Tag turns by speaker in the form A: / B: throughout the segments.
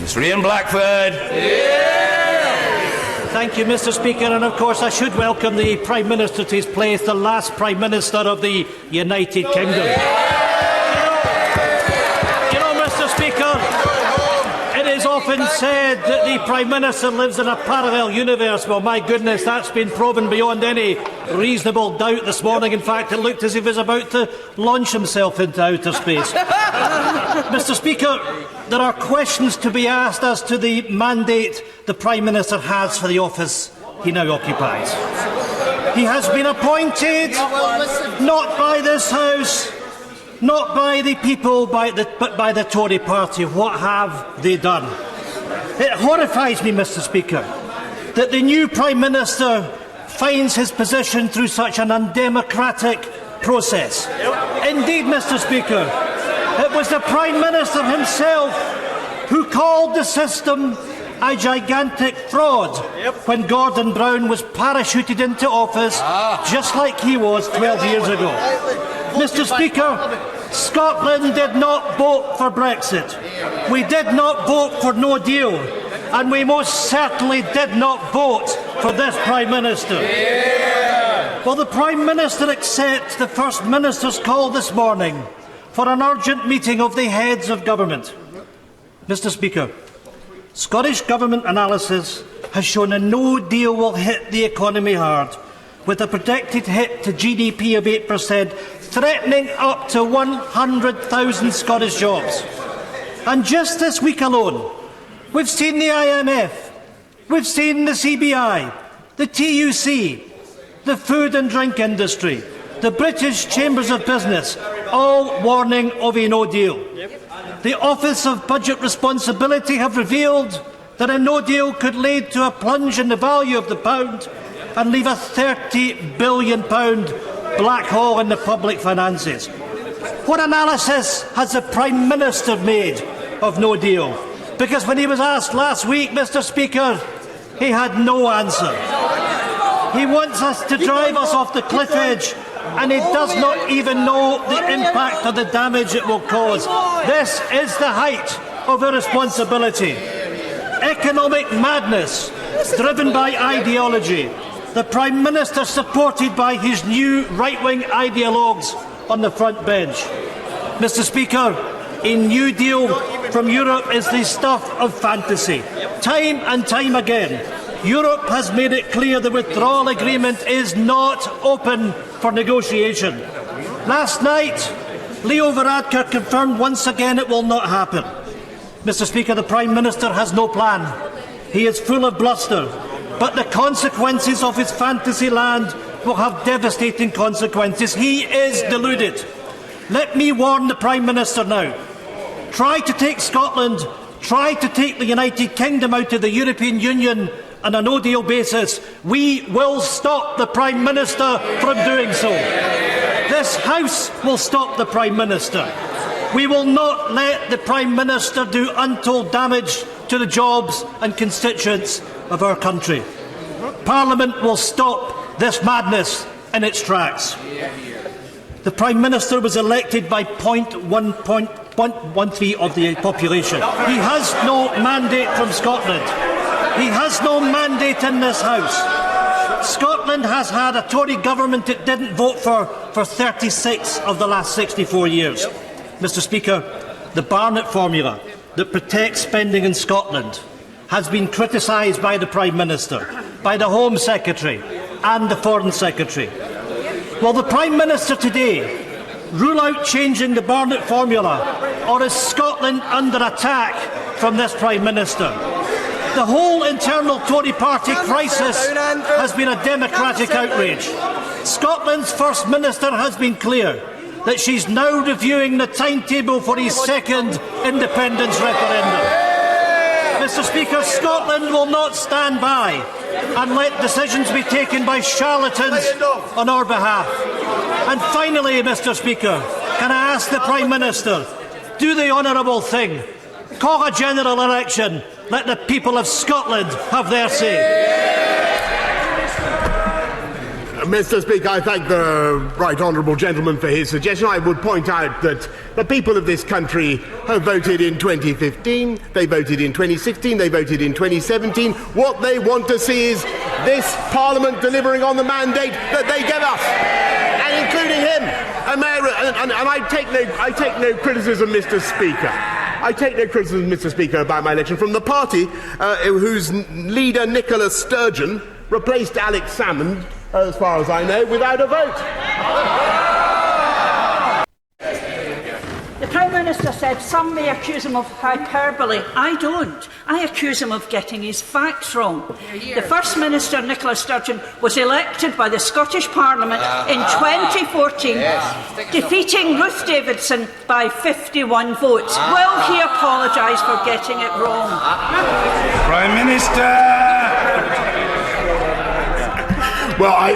A: Mr. Ian Blackford.
B: Thank you, Mr. Speaker, and of course I should welcome the Prime Minister to his place, the last Prime Minister of the United Kingdom. You know, Mr. Speaker, it is often said that the Prime Minister lives in a parallel universe. Well, my goodness, that's been proven beyond any reasonable doubt this morning. In fact, it looked as if he was about to launch himself into outer space. Mr. Speaker, there are questions to be asked as to the mandate the Prime Minister has for the office he now occupies. He has been appointed not by this House, not by the people, but by the Tory party. What have they done? It horrifies me, Mr. Speaker, that the new Prime Minister finds his position through such an undemocratic process. Indeed, Mr. Speaker, it was the Prime Minister himself who called the system a gigantic fraud when Gordon Brown was parachuted into office just like he was 12 years ago. Mr. Speaker, Scotland did not vote for Brexit. We did not vote for no deal. And we most certainly did not vote for this Prime Minister. Will the Prime Minister accept the First Minister's call this morning for an urgent meeting of the heads of government? Mr. Speaker, Scottish Government analysis has shown a no deal will hit the economy hard, with a predicted hit to GDP of 8%, threatening up to 100,000 Scottish jobs. And just this week alone, we've seen the IMF, we've seen the CBI, the TUC, the food and drink industry, the British Chambers of Business, all warning of a no deal. The Office of Budget Responsibility have revealed that a no deal could lead to a plunge in the value of the pound and leave a £30 billion black hole in the public finances. What analysis has the Prime Minister made of no deal? Because when he was asked last week, Mr. Speaker, he had no answer. He wants us to drive us off the cliff edge, and he does not even know the impact of the damage it will cause. This is the height of irresponsibility. Economic madness driven by ideology. The Prime Minister supported by his new right-wing ideologues on the front bench. Mr. Speaker, a New Deal from Europe is the stuff of fantasy. Time and time again, Europe has made it clear the withdrawal agreement is not open for negotiation. Last night, Leo Varadkar confirmed once again it will not happen. Mr. Speaker, the Prime Minister has no plan. He is full of bluster, but the consequences of his fantasy land will have devastating consequences. He is deluded. Let me warn the Prime Minister now. Try to take Scotland, try to take the United Kingdom out of the European Union on a no-deal basis. We will stop the Prime Minister from doing so. This House will stop the Prime Minister. We will not let the Prime Minister do untold damage to the jobs and constituents of our country. Parliament will stop this madness in its tracks. The Prime Minister was elected by 0.13% of the population. He has no mandate from Scotland. He has no mandate in this House. Scotland has had a Tory government it didn't vote for 36 of the last 64 years. Mr. Speaker, the Barnett formula that protects spending in Scotland has been criticised by the Prime Minister, by the Home Secretary and the Foreign Secretary. Will the Prime Minister today rule out changing the Barnett formula, or is Scotland under attack from this Prime Minister? The whole internal Tory party crisis has been a democratic outrage. Scotland's First Minister has been clear that she's now reviewing the timetable for his second independence referendum. Mr. Speaker, Scotland will not stand by and let decisions be taken by charlatans on our behalf. And finally, Mr. Speaker, can I ask the Prime Minister, do the honourable thing. Call a general election. Let the people of Scotland have their say.
A: Mr. Speaker, I thank the right honourable gentleman for his suggestion. I would point out that the people of this country have voted in 2015, they voted in 2016, they voted in 2017. What they want to see is this Parliament delivering on the mandate that they give us, and including him. And I take no criticism, Mr. Speaker. I take no criticism, Mr. Speaker, about my election from the party whose leader, Nicola Sturgeon, replaced Alex Salmond, as far as I know, without a vote.
C: The Prime Minister said some may accuse him of hyperbole. I don't. I accuse him of getting his facts wrong. The First Minister, Nicola Sturgeon, was elected by the Scottish Parliament in 2014, defeating Ruth Davidson by 51 votes. Will he apologise for getting it wrong?
D: Prime Minister!
A: Well, I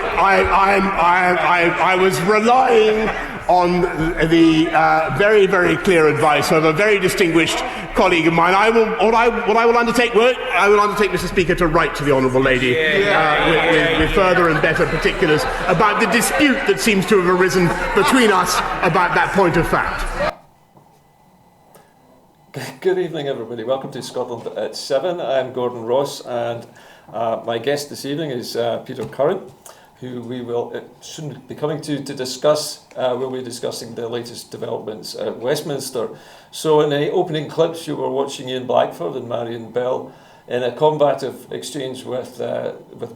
A: was relying on the very, very clear advice of a very distinguished colleague of mine. I will undertake, Mr. Speaker, to write to the honourable lady with further and better particulars about the dispute that seems to have arisen between us about that point of fact.
E: Good evening, everybody. Welcome to Scotland at 7. I'm Gordon Ross, and my guest this evening is Peter Curran, who we will soon be coming to discuss. We'll be discussing the latest developments at Westminster. So in the opening clips, you were watching Ian Blackford and Marion Bell in a combative exchange with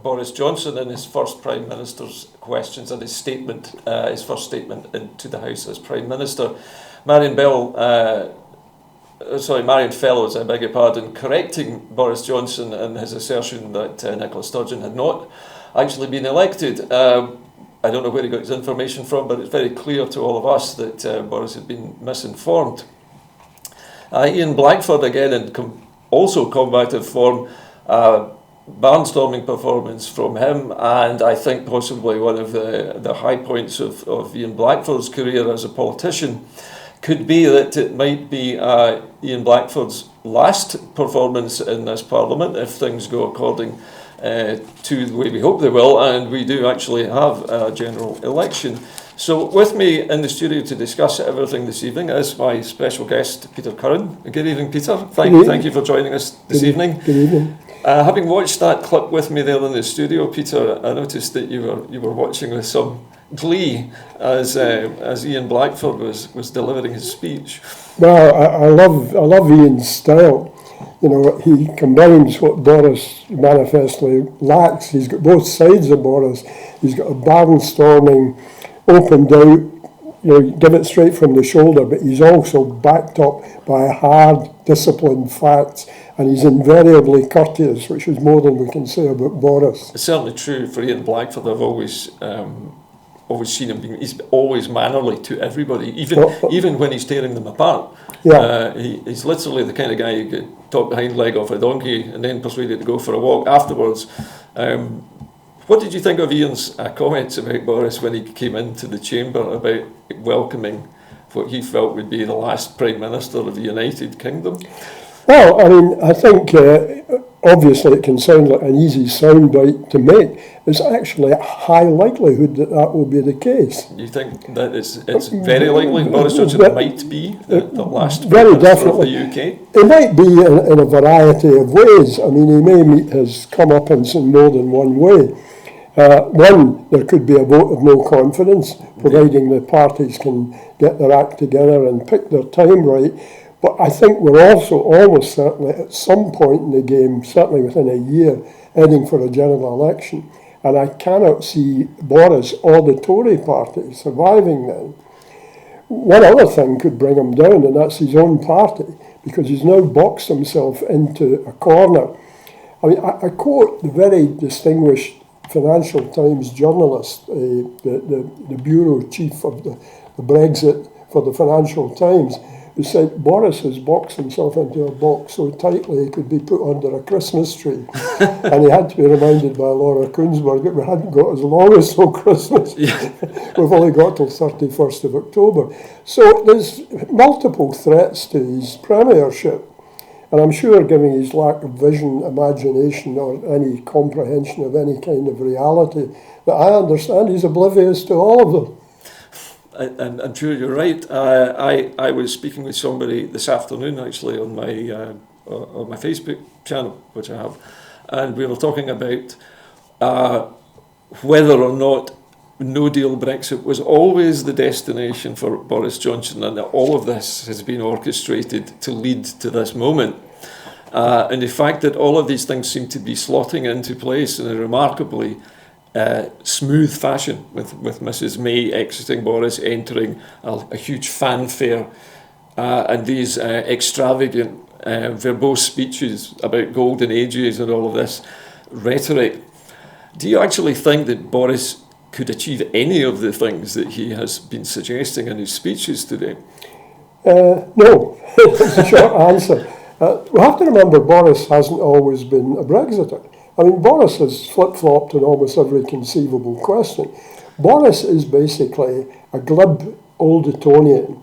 E: Boris Johnson in his first Prime Minister's questions and his statement, his first statement into the House as Prime Minister. Marion Fellows, I beg your pardon, correcting Boris Johnson and his assertion that Nicola Sturgeon had not actually been elected. I don't know where he got his information from, but it's very clear to all of us that Boris had been misinformed. Ian Blackford, again in also combative form, barnstorming performance from him, and I think possibly one of the high points of Ian Blackford's career as a politician could be that it might be Ian Blackford's last performance in this Parliament if things go according to the way we hope they will, and we do actually have a general election. So with me in the studio to discuss everything this evening is my special guest, Peter Curran. Good evening, Peter. Thank you for joining us this evening.
F: Good evening.
E: Having watched that clip with me there in the studio, Peter, I noticed that you were watching with some glee as Ian Blackford was delivering his speech.
F: Well, I love Ian's style. You know, he combines what Boris manifestly lacks. He's got both sides of Boris. He's got a barnstorming, opened out, give it straight from the shoulder, but he's also backed up by hard, disciplined facts, and he's invariably courteous, which is more than we can say about Boris.
E: It's certainly true for Ian Blackford. I've always seen him being, he's always mannerly to everybody, even when he's tearing them apart.
F: Yeah.
E: He's literally the kind of guy who could talk the hind leg off a donkey and then persuaded to go for a walk afterwards. What did you think of Ian's comments about Boris when he came into the chamber about welcoming what he felt would be the last Prime Minister of the United Kingdom?
F: Well, I mean, I think obviously it can sound like an easy soundbite to make. There's actually a high likelihood that will be the case.
E: You think that it's very likely Boris Johnson might be the last Prime
F: very
E: Minister
F: definitely.
E: of the UK?
F: It might be in a variety of ways. I mean, he may meet his comeuppance in more than one way. One, there could be a vote of no confidence, providing the parties can get their act together and pick their time right. But I think we're also almost certainly at some point in the game, certainly within a year, heading for a general election. And I cannot see Boris or the Tory party surviving then. One other thing could bring him down, and that's his own party, because he's now boxed himself into a corner. I mean, I quote the very distinguished Financial Times journalist, the bureau chief of the Brexit for the Financial Times, who said Boris has boxed himself into a box so tightly he could be put under a Christmas tree. And he had to be reminded by Laura Kuenssberg that we hadn't got as long as till Christmas. Yeah. We've only got till 31st of October. So there's multiple threats to his premiership. And I'm sure, given his lack of vision, imagination, or any comprehension of any kind of reality, that I understand he's oblivious to all of them.
E: And I'm sure you're right. I was speaking with somebody this afternoon, actually, on my Facebook channel, which I have, and we were talking about whether or not no deal Brexit was always the destination for Boris Johnson, and that all of this has been orchestrated to lead to this moment. And the fact that all of these things seem to be slotting into place in a remarkably smooth fashion, with Mrs May exiting Boris, entering a huge fanfare, and these extravagant verbose speeches about golden ages and all of this rhetoric. Do you actually think that Boris could achieve any of the things that he has been suggesting in his speeches today?
F: No, that's the short answer. We have to remember Boris hasn't always been a Brexiter. I mean, Boris has flip-flopped on almost every conceivable question. Boris is basically a glib old Etonian,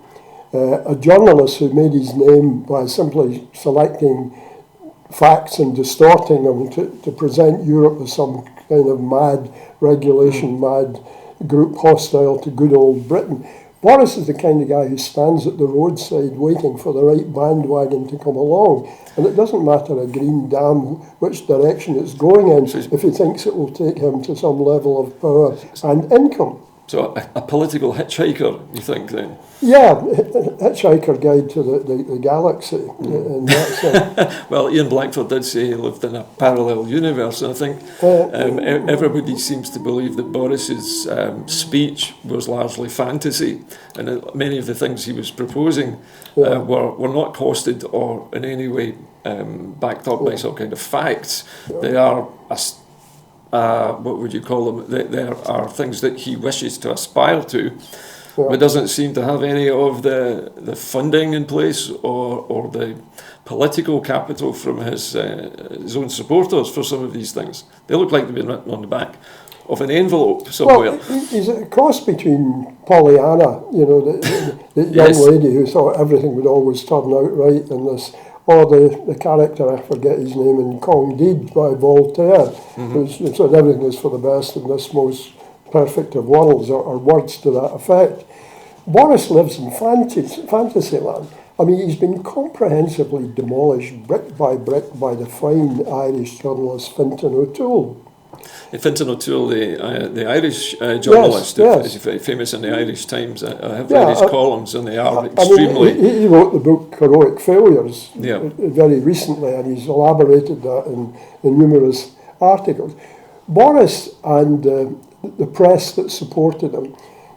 F: a journalist who made his name by simply selecting facts and distorting them to present Europe as some kind of mad regulation, mad group hostile to good old Britain. Boris is the kind of guy who stands at the roadside waiting for the right bandwagon to come along. And it doesn't matter a green damn which direction it's going in if he thinks it will take him to some level of power and income.
E: So a political hitchhiker, you think, then?
F: Yeah, Hitchhiker Guide to the Galaxy. In that sense.
E: Well, Ian Blackford did say he lived in a parallel universe, and I think everybody seems to believe that Boris's speech was largely fantasy, and that many of the things he was proposing were not costed or in any way backed up by some kind of facts. They are what would you call them? There are things that he wishes to aspire to, but doesn't seem to have any of the funding in place or the political capital from his own supporters for some of these things. They look like they've been written on the back of an envelope somewhere.
F: Well, he's a cross between Pollyanna, the young
E: Yes.
F: lady who thought everything would always turn out right in this, or the character, I forget his name, in Candide by Voltaire, who said everything is for the best in this most perfect of worlds, or words to that effect. Boris lives in fantasy land. I mean, he's been comprehensively demolished brick by the fine Irish journalist Fintan O'Toole.
E: Fintan O'Toole, the Irish journalist, is very famous in the Irish Times. I have read his columns, and they are extremely...
F: I mean, he wrote the book Heroic Failures very recently, and he's elaborated that in numerous articles. Boris and the press that supported him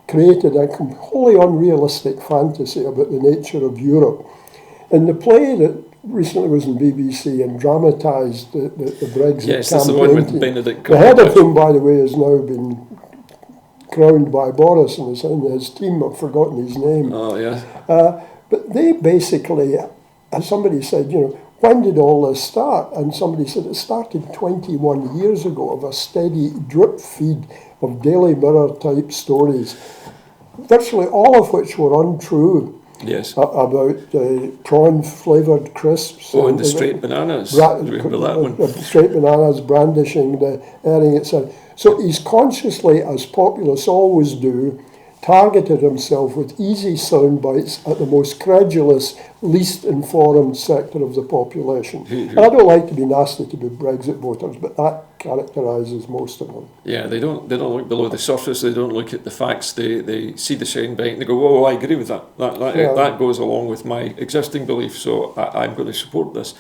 F: created a wholly unrealistic fantasy about the nature of Europe. In the play that recently was in BBC and dramatised the Brexit
E: yes,
F: campaign.
E: that's the one with Benedict Cumberbatch.
F: The head of whom, by the way, has now been crowned by Boris and his team. I've forgotten his name.
E: Oh, yeah.
F: But they basically, as somebody said, when did all this start? And somebody said it started 21 years ago of a steady drip feed of Daily Mirror type stories, virtually all of which were untrue.
E: Yes.
F: About prawn flavoured crisps.
E: And the straight bananas. Remember that one?
F: Straight bananas, brandishing the airing, etc. So he's consciously, as populists always do, targeted himself with easy sound bites at the most credulous, least informed sector of the population. And I don't like to be nasty to the Brexit voters, but that characterises most of them.
E: Yeah, they don't look below the surface. They don't look at the facts. They see the soundbite and they go, "Oh, I agree with that. That goes along with my existing belief, so I'm going to support this,"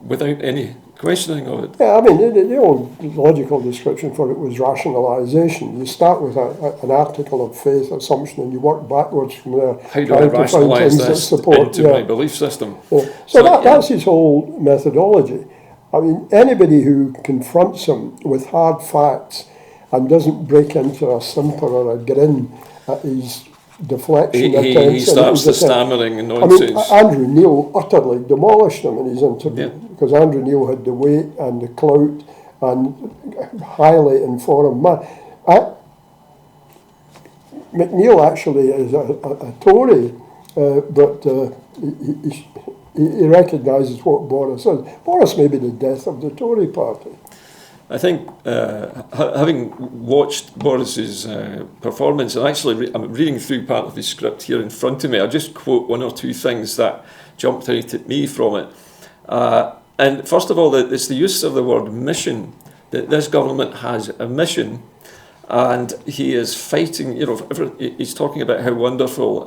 E: without any questioning of it.
F: Yeah, I mean, the old logical description for it was rationalisation. You start with an article of faith assumption and you work backwards from there.
E: How do I rationalise this into my belief system?
F: Yeah. So that's his whole methodology. I mean, anybody who confronts him with hard facts and doesn't break into a simper or a grin at his deflection
E: he starts the stammering and nonsense.
F: I mean, Andrew Neil utterly demolished him in his interview because Andrew Neil had the weight and the clout and highly informed man. McNeil actually is a Tory, but he recognises what Boris is. Boris may be the death of the Tory party.
E: I think, having watched Boris's performance, and actually I'm reading through part of his script here in front of me, I'll just quote one or two things that jumped out at me from it. And first of all, it's the use of the word mission, that this government has a mission, and he is fighting, he's talking about how wonderful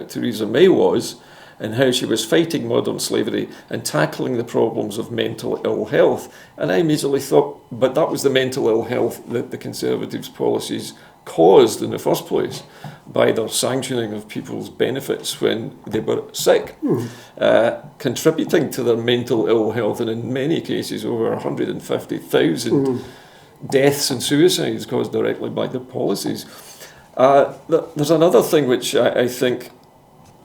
E: Theresa May was, and how she was fighting modern slavery and tackling the problems of mental ill health. And I immediately thought, but that was the mental ill health that the Conservatives' policies caused in the first place by their sanctioning of people's benefits when they were sick, contributing to their mental ill health, and in many cases over 150,000 deaths and suicides caused directly by their policies. There's another thing which I think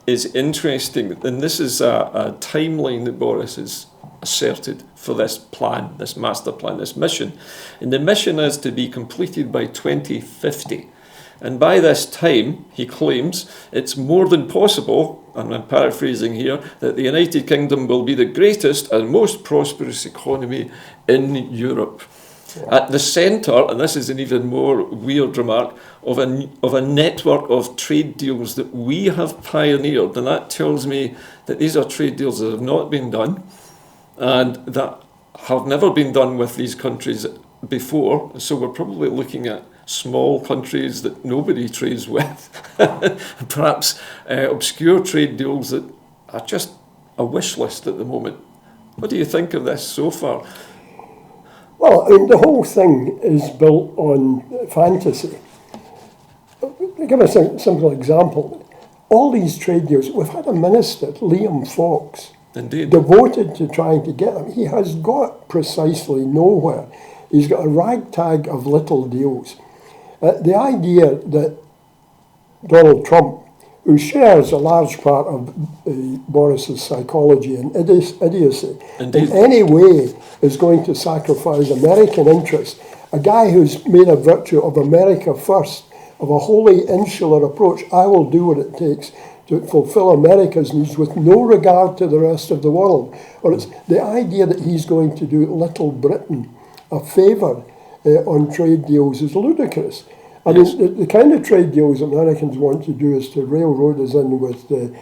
E: is interesting, and this is a timeline that Boris has asserted for this plan, this master plan, this mission. And the mission is to be completed by 2050. And by this time, he claims, it's more than possible, and I'm paraphrasing here, that the United Kingdom will be the greatest and most prosperous economy in Europe. At the centre, and this is an even more weird remark, of a network of trade deals that we have pioneered, and that tells me that these are trade deals that have not been done, and that have never been done with these countries before, so we're probably looking at small countries that nobody trades with, perhaps obscure trade deals that are just a wish list at the moment. What do you think of this so far?
F: Well, I mean, the whole thing is built on fantasy. I'll give a simple example. All these trade deals, we've had a minister, Liam Fox,
E: Indeed,
F: devoted to trying to get them. He has got precisely nowhere. He's got a ragtag of little deals. The idea that Donald Trump, who shares a large part of Boris's psychology and idiocy,
E: Indeed,
F: in any way is going to sacrifice American interests, a guy who's made a virtue of America first, of a wholly insular approach. I will do what it takes to fulfill America's needs with no regard to the rest of the world. Or it's the idea that he's going to do Little Britain a favour on trade deals is ludicrous. I mean, the kind of trade deals Americans want to do is to railroad us in with the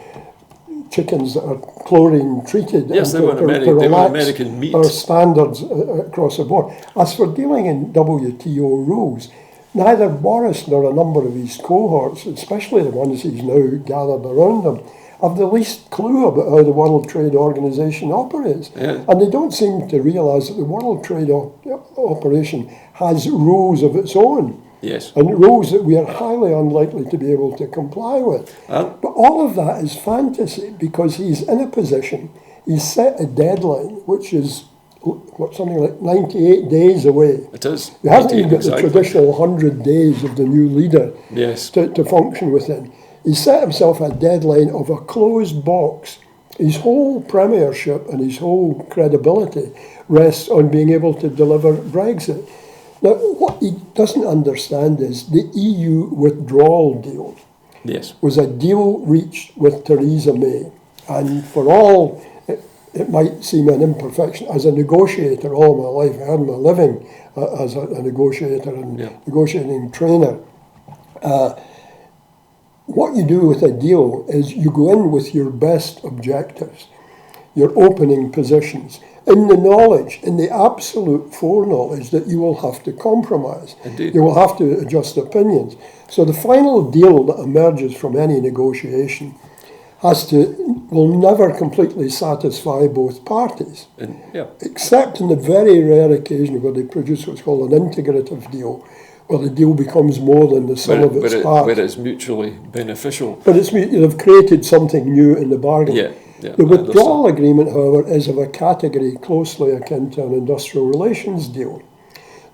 F: chickens that are chlorine treated,
E: yes,
F: and
E: they want American meat.
F: Our standards across the board. As for dealing in WTO rules, neither Boris nor a number of his cohorts, especially the ones he's now gathered around him, have the least clue about how the World Trade Organization operates.
E: Yeah.
F: And they don't seem to realise that the World Trade Operation has rules of its own.
E: Yes.
F: And rules that we are highly unlikely to be able to comply with. But all of that is fantasy, because he's in a position, he's set a deadline, which is something like 98 days away.
E: It is.
F: He hasn't even got the traditional 100 days of the new leader to function within. He set himself a deadline of a closed box. His whole premiership and his whole credibility rests on being able to deliver Brexit. Now, what he doesn't understand is the EU withdrawal deal was a deal reached with Theresa May. And for all it might seem an imperfection, as a negotiator all my life, I earned my living as a negotiator and negotiating trainer. What you do with a deal is you go in with your best objectives, your opening positions, in the knowledge, in the absolute foreknowledge that you will have to compromise.
E: Indeed.
F: You will have to adjust opinions. So the final deal that emerges from any negotiation will never completely satisfy both parties, except in the very rare occasion where they produce what's called an integrative deal, where the deal becomes more than the sum of its parts.
E: Where it's mutually beneficial.
F: But they've created something new in the bargain. The withdrawal agreement, however, is of a category closely akin to an industrial relations deal.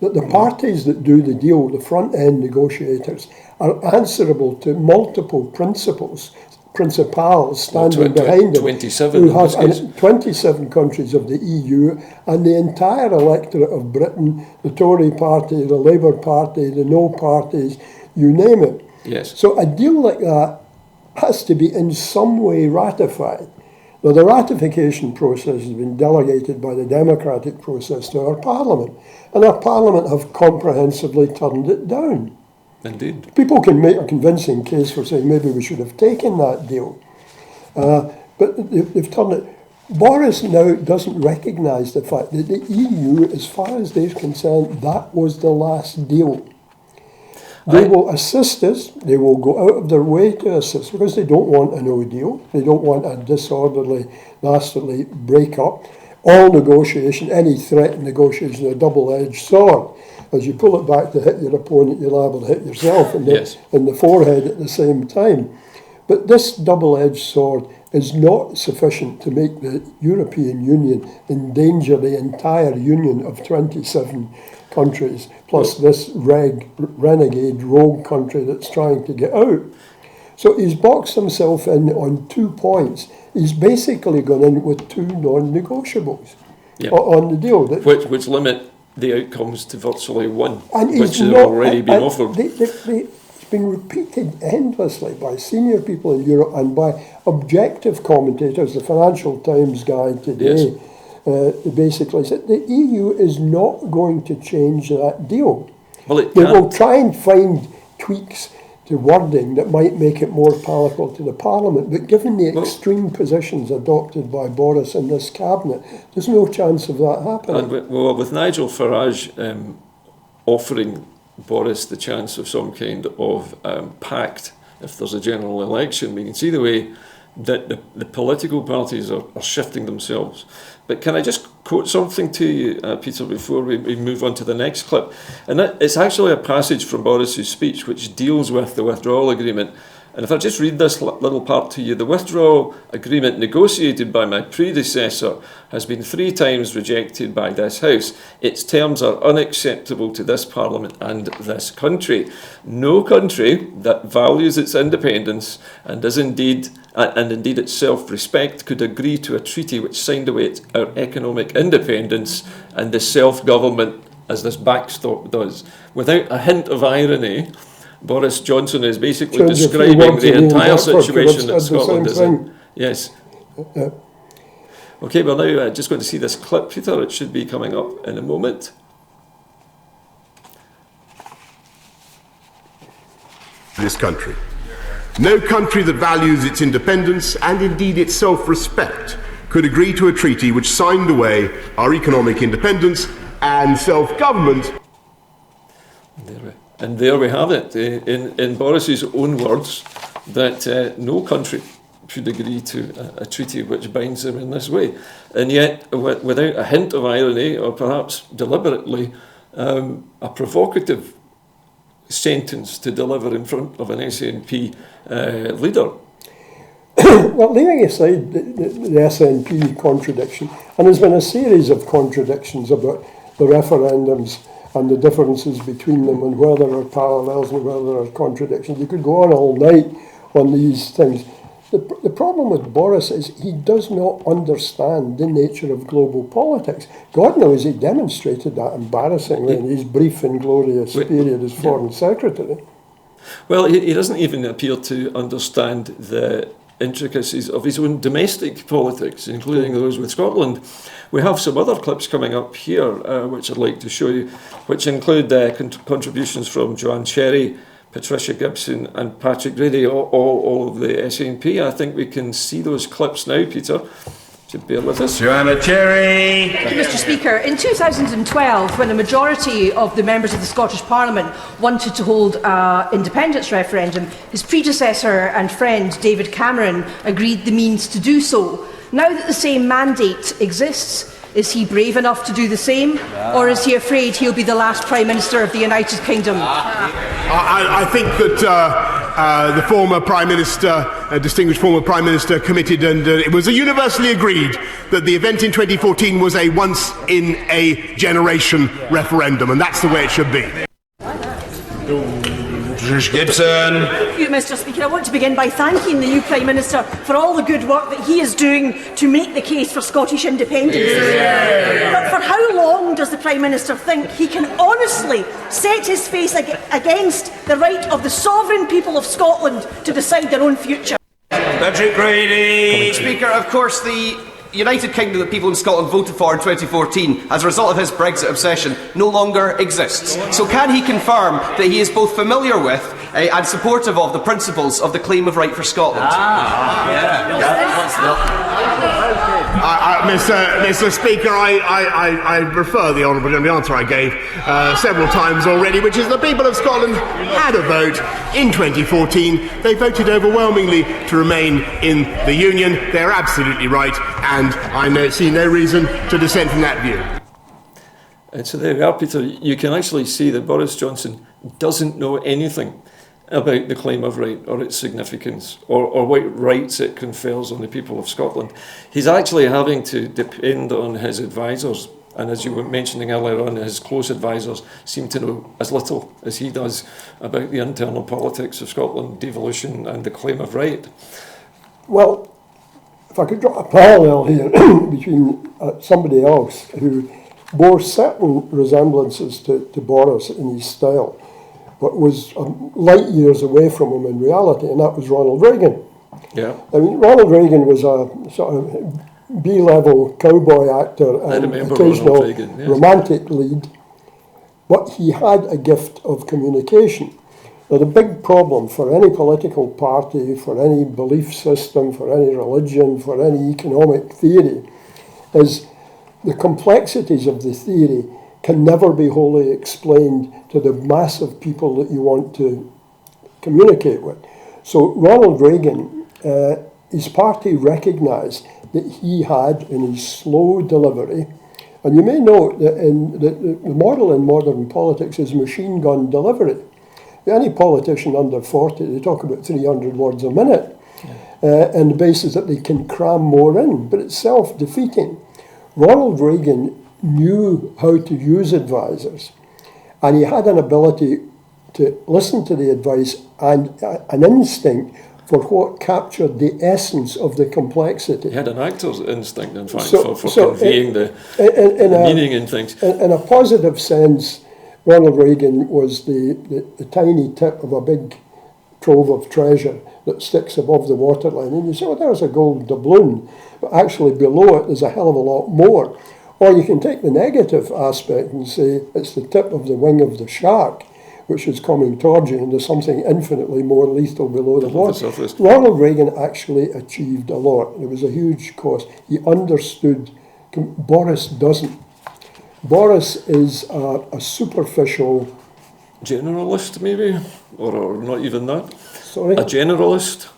F: That the parties that do the deal, the front-end negotiators, are answerable to multiple principals standing behind them.
E: 27
F: who have 27 countries of the EU and the entire electorate of Britain, the Tory party, the Labour party, the no parties, you name it.
E: Yes.
F: So a deal like that has to be in some way ratified. Now, the ratification process has been delegated by the democratic process to our Parliament, and our Parliament have comprehensively turned it down.
E: Indeed.
F: People can make a convincing case for saying maybe we should have taken that deal, but they've turned it. Boris now doesn't recognise the fact that the EU, as far as they're concerned, that was the last deal. They will assist us, they will go out of their way to assist, because they don't want a no deal, they don't want a disorderly, nastily break-up. All negotiation, any threat in negotiation, is a double-edged sword. As you pull it back to hit your opponent, you're liable to hit yourself in the forehead at the same time. But this double-edged sword is not sufficient to make the European Union endanger the entire union of 27 countries, plus this renegade rogue country that's trying to get out. So he's boxed himself in on 2 points. He's basically gone in with 2 non-negotiables on the deal.
E: Which limit the outcomes to virtually 1, which has
F: not,
E: already been offered.
F: It's been repeated endlessly by senior people in Europe and by objective commentators. The Financial Times guy today basically said the EU is not going to change that deal.
E: Well,
F: they will try and find tweaks to wording that might make it more palatable to the Parliament, but given the extreme positions adopted by Boris in this cabinet, there's no chance of that happening.
E: And with Nigel Farage offering Boris the chance of some kind of pact if there's a general election, we can see the way that the political parties are shifting themselves. But can I just quote something to you, Peter, before we move on to the next clip? And it's actually a passage from Boris's speech which deals with the withdrawal agreement. And if I just read this little part to you, the withdrawal agreement negotiated by my predecessor has been 3 times rejected by this House. Its terms are unacceptable to this Parliament and this country. No country that values its independence and indeed its self-respect could agree to a treaty which signed away our economic independence and the self-government as this backstop does. Without a hint of irony, Boris Johnson is basically describing the entire situation that Scotland is in. Yes. Okay, well now just going to see this clip, Peter. It should be coming up in a moment.
A: This country. No country that values its independence and indeed its self-respect could agree to a treaty which signed away our economic independence and self-government.
E: And there we have it, in Boris's own words, that no country should agree to a treaty which binds them in this way. And yet, without a hint of irony, or perhaps deliberately, a provocative sentence to deliver in front of an SNP leader.
F: Well, leaving aside the SNP contradiction, and there's been a series of contradictions about the referendums and the differences between them and where there are parallels and where there are contradictions. You could go on all night on these things. The problem with Boris is he does not understand the nature of global politics. God knows he demonstrated that embarrassingly in his brief and glorious period as Foreign Secretary.
E: Well, he doesn't even appear to understand the intricacies of his own domestic politics, including those with Scotland. We have some other clips coming up here, which I'd like to show you, which include contributions from Joanne Cherry, Patricia Gibson and Patrick Grady, all of the SNP. I think we can see those clips now, Peter. So bear with us.
D: Joanna Cherry.
G: Thank you, Mr. Speaker. In 2012, when a majority of the members of the Scottish Parliament wanted to hold an independence referendum, his predecessor and friend David Cameron agreed the means to do so. Now that the same mandate exists, is he brave enough to do the same, or is he afraid he'll be the last Prime Minister of the United Kingdom?
A: I think that the former Prime Minister, distinguished former Prime Minister, committed, and it was universally agreed that the event in 2014 was a once-in-a-generation referendum, and that's the way it should be.
D: Gibson.
G: Thank you, Mr. Speaker. I want to begin by thanking the new Prime Minister for all the good work that he is doing to make the case for Scottish independence. But for how long does the Prime Minister think he can honestly set his face against the right of the sovereign people of Scotland to decide their own future?
D: Patrick Grady.
H: Speaker, of course, the United Kingdom that people in Scotland voted for in 2014 as a result of his Brexit obsession no longer exists. So can he confirm that he is both familiar with and supportive of the principles of the claim of right for Scotland?
A: Mr. Speaker, I refer the honourable gentleman the answer I gave several times already, which is the people of Scotland had a vote in 2014. They voted overwhelmingly to remain in the Union. They're absolutely right, and I see no reason to dissent from that view.
E: And so there we are, Peter. You can actually see that Boris Johnson doesn't know anything about the claim of right or its significance or what rights it confers on the people of Scotland. He's actually having to depend on his advisors, and as you were mentioning earlier on, his close advisors seem to know as little as he does about the internal politics of Scotland, devolution and the claim of right.
F: Well, if I could draw a parallel here between somebody else who bore certain resemblances to Boris in his style, but was light years away from him in reality, and that was Ronald Reagan.
E: Yeah.
F: I mean, Ronald Reagan was a sort of B-level cowboy actor and occasional Reagan, yes, romantic lead, but he had a gift of communication. Now, the big problem for any political party, for any belief system, for any religion, for any economic theory, is the complexities of the theory can never be wholly explained to the mass of people that you want to communicate with. So Ronald Reagan, his party recognised that he had, in his slow delivery, and you may note that the model in modern politics is machine gun delivery. Any politician under 40, they talk about 300 words a minute, on the basis that they can cram more in, but it's self-defeating. Ronald Reagan knew how to use advisors, and he had an ability to listen to the advice and an instinct for what captured the essence of the complexity.
E: He had an actor's instinct, in fact, for conveying the meaning in things.
F: In a positive sense, Ronald Reagan was the tiny tip of a big trove of treasure that sticks above the waterline. And you say, well, there's a gold doubloon, but actually below it there's a hell of a lot more. Or you can take the negative aspect and say it's the tip of the wing of the shark, which is coming towards you, and there's something infinitely more lethal below the water. Ronald Reagan actually achieved a lot. It was a huge cost. He understood. Boris doesn't. Boris is a superficial...
E: generalist, maybe? Or not even that?
F: Sorry?
E: A generalist?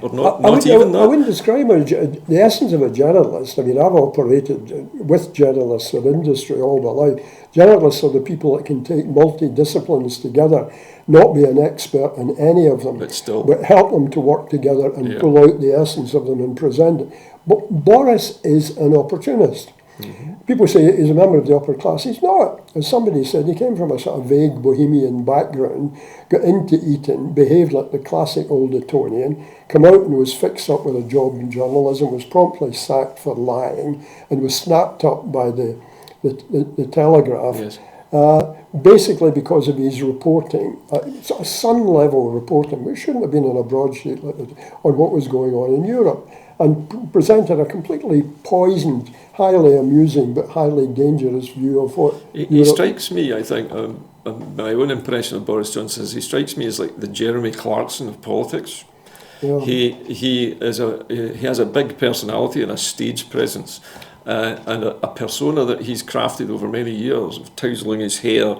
E: Or not
F: I
E: even that?
F: I wouldn't describe the essence of a generalist. I mean, I've operated with generalists in industry all my life. Generalists are the people that can take multidisciplines together, not be an expert in any of them, but help them to work together and pull out the essence of them and present it. But Boris is an opportunist. Mm-hmm. People say he's a member of the upper class. He's not. As somebody said, he came from a sort of vague bohemian background, got into Eton, behaved like the classic old Etonian, come out and was fixed up with a job in journalism, was promptly sacked for lying, and was snapped up by the Telegraph, yes, basically because of his reporting, sort of Sun-level reporting, which shouldn't have been on a broadsheet on what was going on in Europe, and presented a completely poisoned, highly amusing but highly dangerous view of what
E: he strikes me, I think, my own impression of Boris Johnson is he strikes me as like the Jeremy Clarkson of politics. Yeah. He has a big personality and a stage presence, and a persona that he's crafted over many years of tousling his hair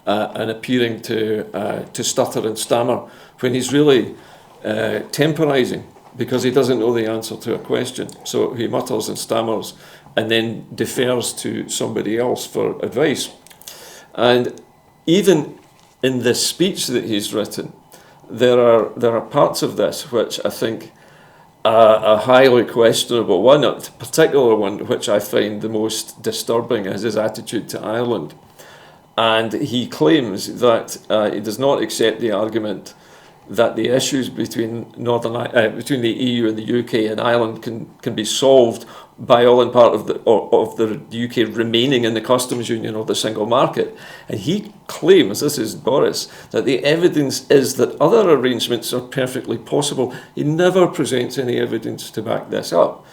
E: and appearing to stutter and stammer when he's really temporising, because he doesn't know the answer to a question. So he mutters and stammers and then defers to somebody else for advice. And even in this speech that he's written, there are parts of this which I think are a highly questionable. One, a particular one, which I find the most disturbing, is his attitude to Ireland. And he claims that he does not accept the argument that the issues between between the EU and the UK and Ireland can be solved by all in part of the UK remaining in the customs union or the single market. And he claims, this is Boris, that the evidence is that other arrangements are perfectly possible. He never presents any evidence to back this up.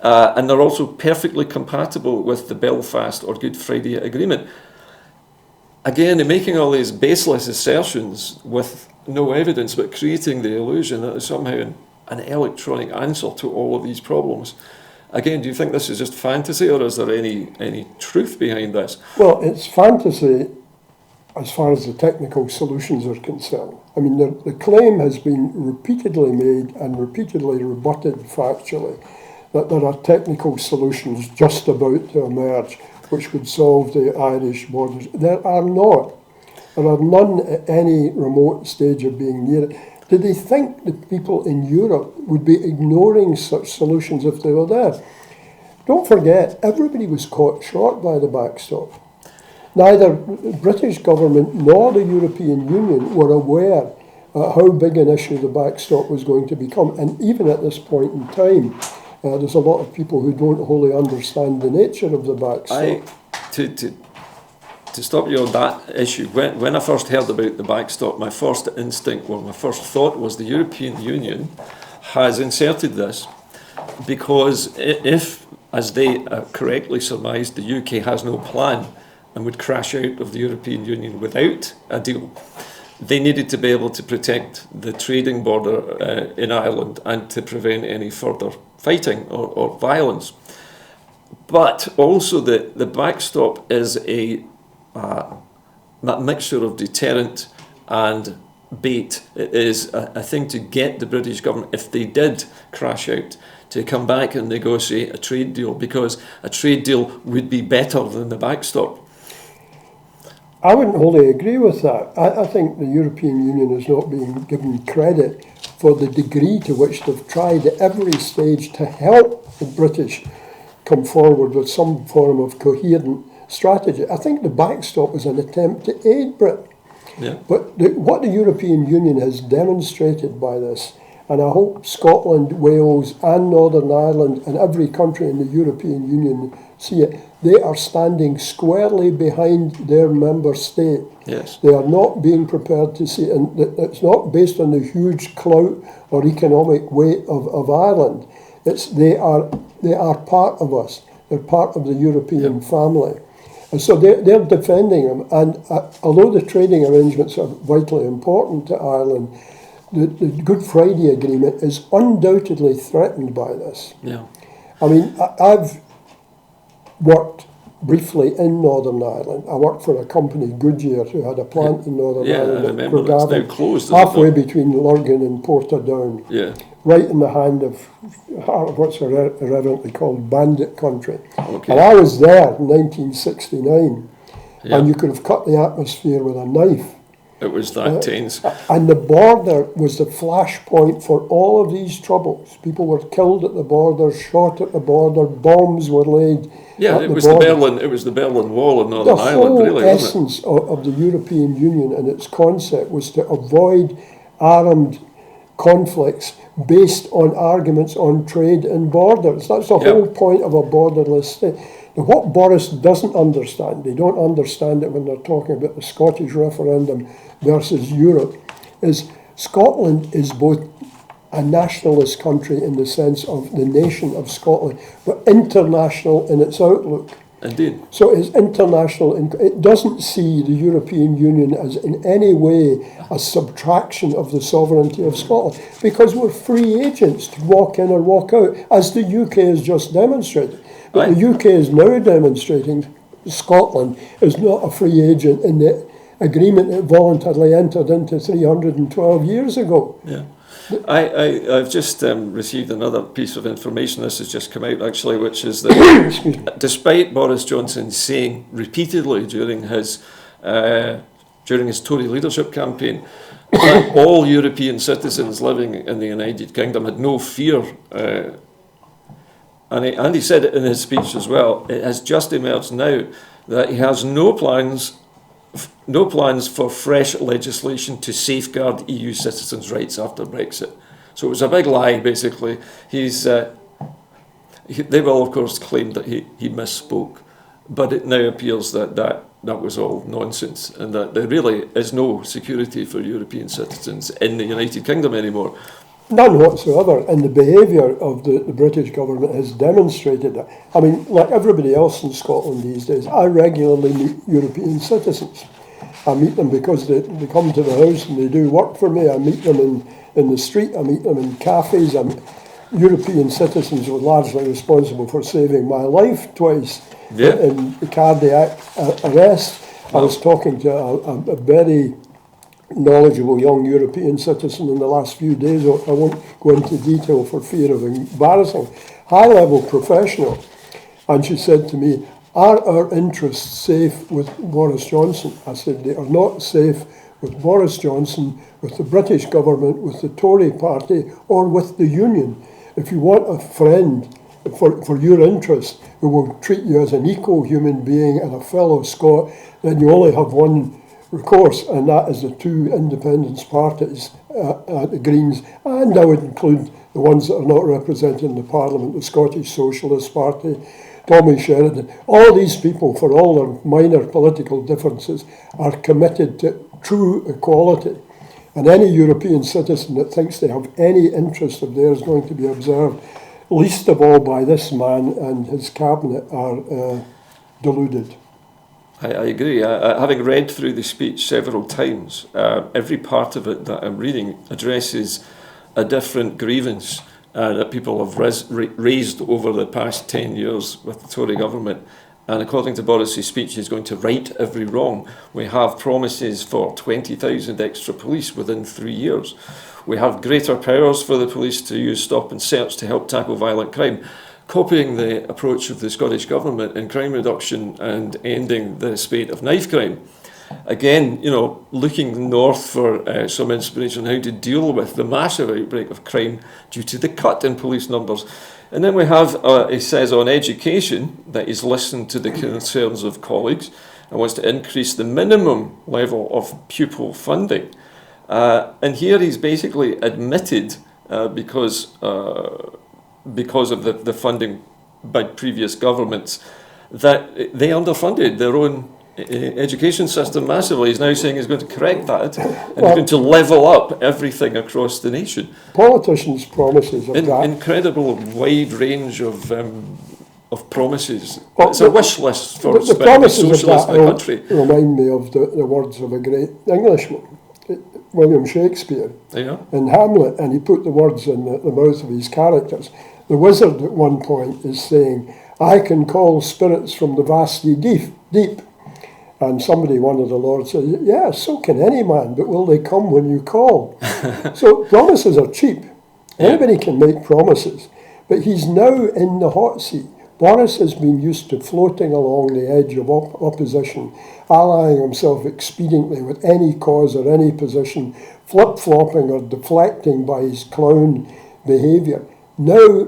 E: And they're also perfectly compatible with the Belfast or Good Friday Agreement. Again, they're making all these baseless assertions with no evidence, but creating the illusion that there's somehow an electronic answer to all of these problems. Again, do you think this is just fantasy, or is there any truth behind this?
F: Well, it's fantasy as far as the technical solutions are concerned. I mean, the claim has been repeatedly made and repeatedly rebutted factually that there are technical solutions just about to emerge which would solve the Irish borders. There are not. There are none at any remote stage of being near it. Did they think that people in Europe would be ignoring such solutions if they were there? Don't forget, everybody was caught short by the backstop. Neither the British government nor the European Union were aware how big an issue the backstop was going to become. And even at this point in time, there's a lot of people who don't wholly understand the nature of the backstop.
E: To stop you on that issue, when I first heard about the backstop, my first instinct, or my first thought was the European Union has inserted this because if, as they correctly surmised, the UK has no plan and would crash out of the European Union without a deal, they needed to be able to protect the trading border in Ireland and to prevent any further fighting or violence. But also the backstop is a mixture of deterrent and bait. It is a thing to get the British government, if they did crash out, to come back and negotiate a trade deal, because a trade deal would be better than the backstop.
F: I wouldn't wholly agree with that. I think the European Union is not being given credit for the degree to which they've tried at every stage to help the British come forward with some form of coherent strategy. I think the backstop was an attempt to aid Britain.
E: Yeah.
F: But what the European Union has demonstrated by this, and I hope Scotland, Wales and Northern Ireland and every country in the European Union see it, they are standing squarely behind their member state.
E: Yes.
F: They are not being prepared to see, and it's not based on the huge clout or economic weight of Ireland. They are part of us. They're part of the European family. And so they're defending them. And although the trading arrangements are vitally important to Ireland, the Good Friday Agreement is undoubtedly threatened by this.
E: Yeah.
F: I mean, I've worked briefly in Northern Ireland. I worked for a company, Goodyear, who had a plant in Northern Ireland.
E: I remember that. It's now closed,
F: halfway between Lurgan and Portadown.
E: Yeah.
F: Right in the hand of what's irreverently called bandit country.
E: Okay.
F: And I was there in 1969,
E: Yeah.
F: and you could have cut the atmosphere with a knife.
E: It was that tense.
F: And the border was the flashpoint for all of these troubles. People were killed at the border, shot at the border, bombs were laid.
E: Yeah, it was the Berlin Wall in Northern Ireland, really,
F: The whole
E: wasn't
F: essence of the European Union and its concept was to avoid armed conflicts based on arguments on trade and borders. That's the whole point of a borderless state. Now, what Boris doesn't understand, they don't understand it when they're talking about the Scottish referendum versus Europe, is Scotland is both a nationalist country in the sense of the nation of Scotland, but international in its outlook.
E: Indeed.
F: So it's international. It doesn't see the European Union as in any way a subtraction of the sovereignty of Scotland, because we're free agents to walk in or walk out, as the UK has just demonstrated. But the UK is now demonstrating Scotland is not a free agent in the agreement it voluntarily entered into 312 years ago.
E: Yeah. I've just received another piece of information. This has just come out, actually, which is that despite Boris Johnson saying repeatedly during his Tory leadership campaign that all European citizens living in the United Kingdom had no fear, and he said it in his speech as well, it has just emerged now that he has no plans no plans for fresh legislation to safeguard EU citizens' rights after Brexit. So it was a big lie, basically. They will, of course, claim that he misspoke, but it now appears that was all nonsense, and that there really is no security for European citizens in the United Kingdom anymore.
F: None whatsoever, and the behaviour of the British government has demonstrated that. I mean, like everybody else in Scotland these days, I regularly meet European citizens. I meet them because they come to the house and they do work for me. I meet them in the street, I meet them in cafes. European citizens were largely responsible for saving my life twice in cardiac arrest. I was talking to a very knowledgeable young European citizen in the last few days. I won't go into detail for fear of embarrassing. High-level professional. And she said to me, "Are our interests safe with Boris Johnson?" I said, "They are not safe with Boris Johnson, with the British government, with the Tory party, or with the Union. If you want a friend for your interests who will treat you as an equal human being and a fellow Scot, then you only have one recourse, and that is the two independence parties, the Greens, and I would include the ones that are not represented in the Parliament, the Scottish Socialist Party, Tommy Sheridan. All these people, for all their minor political differences, are committed to true equality. And any European citizen that thinks they have any interest of theirs going to be observed, least of all by this man and his cabinet, are deluded."
E: I agree. Having read through the speech several times, every part of it that I'm reading addresses a different grievance that people have raised over the past 10 years with the Tory government. And according to Boris's speech, he's going to right every wrong. We have promises for 20,000 extra police within 3 years. We have greater powers for the police to use stop and search to help tackle violent crime, copying the approach of the Scottish government in crime reduction and ending the spate of knife crime. Again, looking north for some inspiration on how to deal with the massive outbreak of crime due to the cut in police numbers. And then we have, he says on education, that he's listened to the concerns of colleagues and wants to increase the minimum level of pupil funding. And here he's basically admitted, because of the funding by previous governments, that they underfunded their own education system massively. He's now saying he's going to correct that and he's going to level up everything across the nation.
F: Politicians' promises of that.
E: Incredible wide range of promises. It's a wish list for
F: the promises
E: socialists
F: of
E: in the country.
F: Remind me of the words of a great Englishman, William Shakespeare, in Hamlet, and he put the words in the mouth of his characters. The wizard at one point is saying, "I can call spirits from the vasty deep." And somebody, one of the lords, says, "Yeah, so can any man, but will they come when you call?" So promises are cheap. Anybody can make promises. But he's now in the hot seat. Boris has been used to floating along the edge of opposition, allying himself expediently with any cause or any position, flip-flopping or deflecting by his clown behaviour. Now,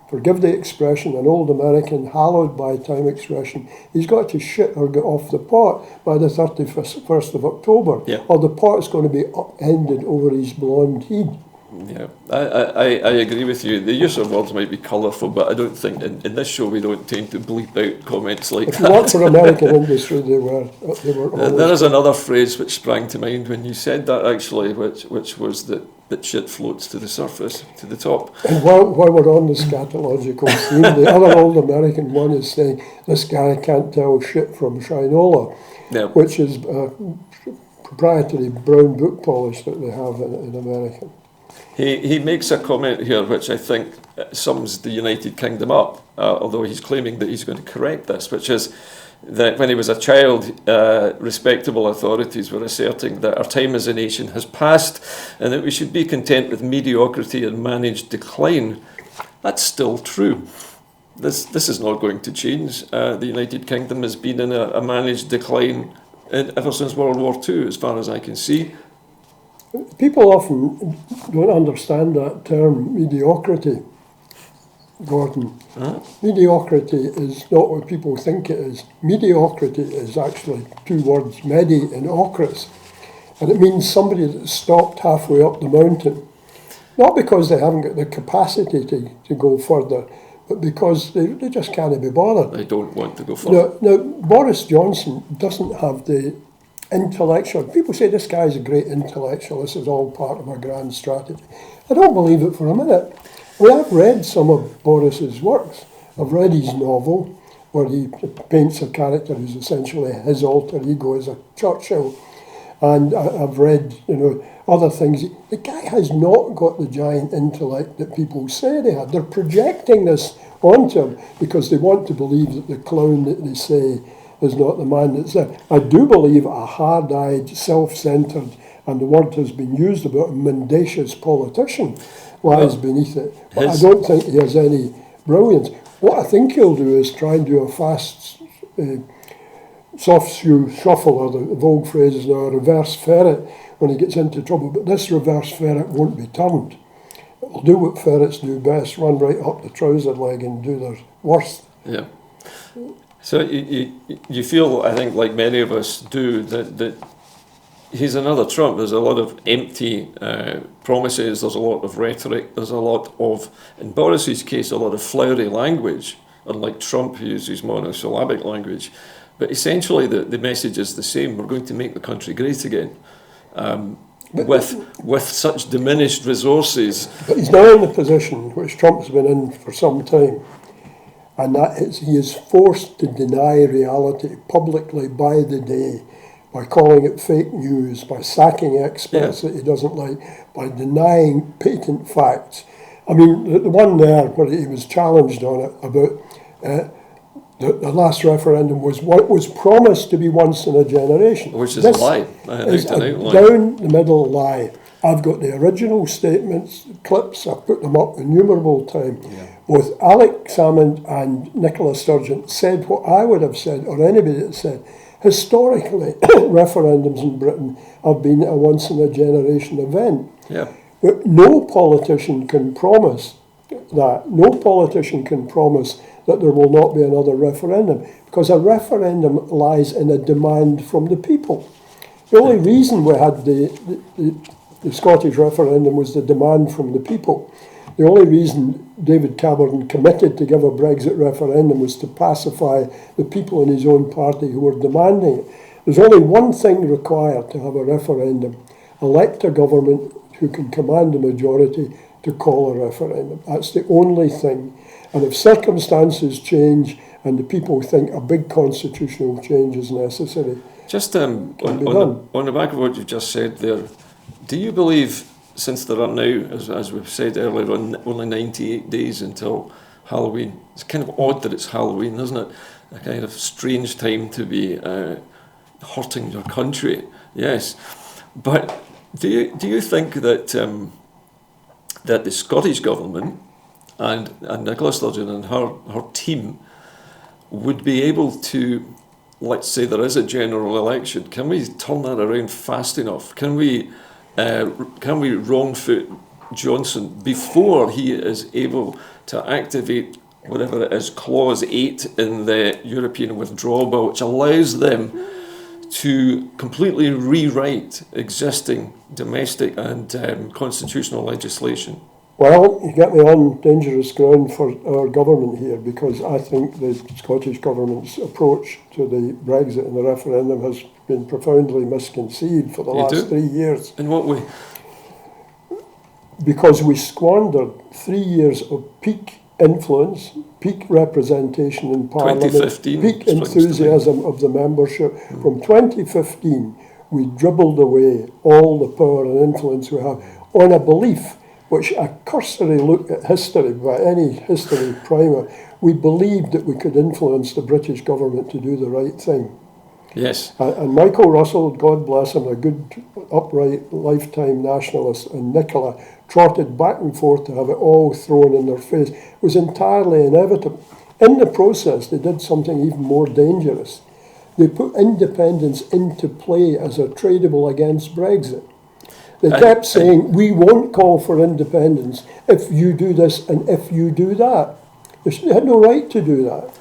F: forgive the expression, an old American hallowed by time expression, he's got to shit or get off the pot by the 31st of October, or the pot's going to be upended over his blonde head.
E: Yeah, I agree with you. The use of words might be colourful, but I don't think in this show we don't tend to bleep out comments like
F: if
E: that.
F: You work for American industry, they were
E: There is another phrase which sprang to mind when you said that, actually, which was that shit floats to the surface, to the top.
F: And while we're on the scatological theme, the other old American one is saying, "This guy can't tell shit from shinola," which is proprietary brown book polish that they have in America.
E: He makes a comment here which I think sums the United Kingdom up, although he's claiming that he's going to correct this, which is that when he was a child, respectable authorities were asserting that our time as a nation has passed and that we should be content with mediocrity and managed decline. That's still true. This is not going to change. The United Kingdom has been in a managed decline ever since World War II, as far as I can see.
F: People often don't understand that term, mediocrity. Gordon. Mediocrity is not what people think it is. Mediocrity is actually two words, medi and ocris. And it means somebody that's stopped halfway up the mountain. Not because they haven't got the capacity to go further, but because they just can't be bothered.
E: They don't want to go further.
F: Now, Boris Johnson doesn't have the intellectual... People say this guy's a great intellectual, this is all part of a grand strategy. I don't believe it for a minute. I mean, I've read some of Boris's works. I've read his novel, where he paints a character who's essentially his alter ego as a Churchill. And I've read, other things. The guy has not got the giant intellect that people say they have. They're projecting this onto him because they want to believe that the clown that they say is not the man that's there. I do believe a hard-eyed, self-centred, and the word has been used about a mendacious politician lies beneath it. But I don't think he has any brilliance. What I think he'll do is try and do a fast... soft shoe shuffle, or the vogue phrase is now a reverse ferret when he gets into trouble, but this reverse ferret won't be turned. It'll do what ferrets do best, run right up the trouser leg and do their worst.
E: Yeah. So you feel, I think, like many of us do, that he's another Trump. There's a lot of empty promises, there's a lot of rhetoric, there's a lot of, in Boris's case, a lot of flowery language, unlike Trump who uses monosyllabic language. But essentially the message is the same. We're going to make the country great again. With such diminished resources.
F: But he's now in the position which Trump's been in for some time, and that is he is forced to deny reality publicly by the day, by calling it fake news, by sacking experts that he doesn't like, by denying patent facts. I mean, the one there where he was challenged on it about the last referendum was what was promised to be once in a generation.
E: Which is a lie.
F: It's a down-the-middle lie. I've got the original statements, clips, I've put them up innumerable times. Yeah. Both Alex Salmond and Nicola Sturgeon said what I would have said, or anybody that said, historically, referendums in Britain have been a once-in-a-generation event.
E: Yeah.
F: But no politician can promise that. No politician can promise that there will not be another referendum, because a referendum lies in a demand from the people. The only reason we had the Scottish referendum was the demand from the people. The only reason David Cameron committed to give a Brexit referendum was to pacify the people in his own party who were demanding it. There's only one thing required to have a referendum: elect a government who can command a majority to call a referendum. That's the only thing. And if circumstances change and the people think a big constitutional change is necessary,
E: just on the back of what you've just said there, do you believe, since there are now, as we've said earlier on, only 98 days until Halloween, it's kind of odd that it's Halloween, isn't it? A kind of strange time to be hurting your country, yes. But do you think that that the Scottish government and Nicola Sturgeon and her team would be able to, let's say there is a general election, can we turn that around fast enough? Can we wrong foot Johnson before he is able to activate whatever it is, Clause 8 in the European Withdrawal Bill, which allows them to completely rewrite existing domestic and constitutional legislation?
F: Well, you get me on dangerous ground for our government here, because I think the Scottish government's approach to the Brexit and the referendum has been profoundly misconceived for the last 3 years.
E: In what way?
F: Because we squandered 3 years of peak influence, peak representation in Parliament, peak enthusiasm of the membership. From 2015, we dribbled away all the power and influence we have on a belief, which a cursory look at history by any history primer, we believed that we could influence the British government to do the right thing.
E: Yes.
F: And Michael Russell, God bless him, a good, upright, lifetime nationalist, and Nicola trotted back and forth to have it all thrown in their face. It was entirely inevitable. In the process, they did something even more dangerous. They put independence into play as a tradable against Brexit. They kept saying, we won't call for independence if you do this and if you do that. They had no right to do that.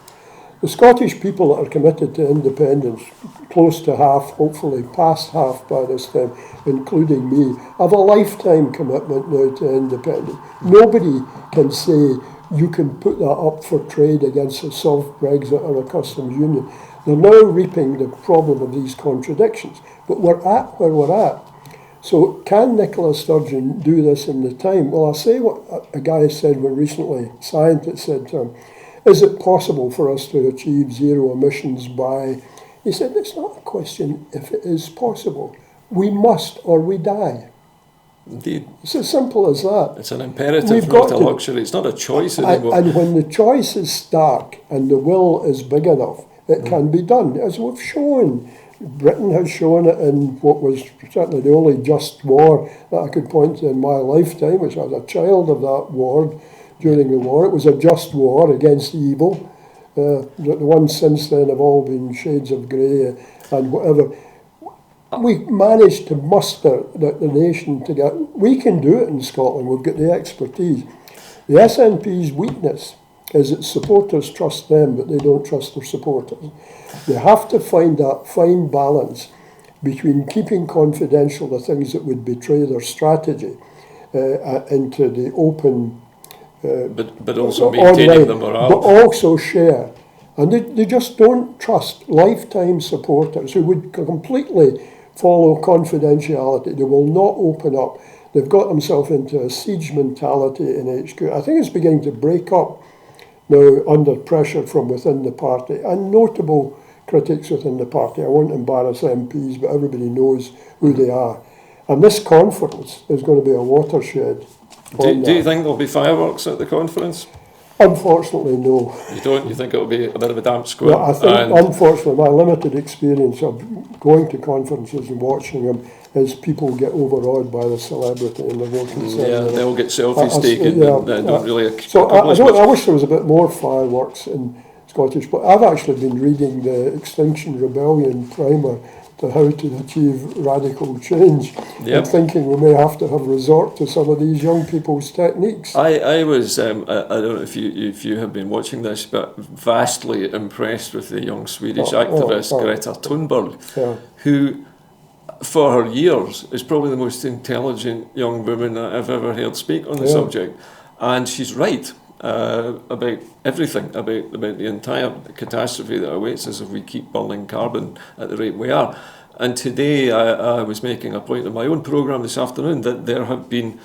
F: The Scottish people that are committed to independence, close to half, hopefully past half by this time, including me, have a lifetime commitment now to independence. Nobody can say you can put that up for trade against a soft Brexit or a customs union. They're now reaping the problem of these contradictions. But we're at where we're at. So can Nicola Sturgeon do this in the time? Well, I'll say what a guy said when recently, a scientist said to him, is it possible for us to achieve zero emissions by... He said, it's not a question if it is possible. We must or we die.
E: Indeed.
F: It's as simple as that.
E: It's an imperative, not a luxury. It's not a choice anymore.
F: And when the choice is stark and the will is big enough, it can be done. As we've shown, Britain has shown it in what was certainly the only just war that I could point to in my lifetime, which I was a child of that war. During the war, it was a just war against evil. The ones since then have all been shades of grey and whatever. We managed to muster the nation together. We can do it in Scotland. We've got the expertise. The SNP's weakness is that supporters trust them, but they don't trust their supporters. They have to find that fine balance between keeping confidential the things that would betray their strategy into the open.
E: But also maintaining
F: online,
E: the morale.
F: But also share. And they just don't trust lifetime supporters who would completely follow confidentiality. They will not open up. They've got themselves into a siege mentality in HQ. I think it's beginning to break up now under pressure from within the party and notable critics within the party. I won't embarrass MPs, but everybody knows who they are. And this conference is going to be a watershed.
E: Do you think there'll be fireworks at the conference?
F: Unfortunately, no.
E: You don't? You think it'll be a bit of a damp squib?
F: Well, I think, unfortunately, my limited experience of going to conferences and watching them is people get overawed by the celebrity and the voting ceremony.
E: Yeah, they'll get selfies taken and don't really...
F: So I wish there was a bit more fireworks in Scottish, but I've actually been reading the Extinction Rebellion primer to how to achieve radical change, and thinking we may have to have resort to some of these young people's techniques.
E: I was, I don't know if you have been watching this, but vastly impressed with the young Swedish activist Greta Thunberg, who, for her years, is probably the most intelligent young woman that I've ever heard speak on the subject. And she's right about everything, about the entire catastrophe that awaits us if we keep burning carbon at the rate we are. And today I was making a point in my own programme this afternoon that there have been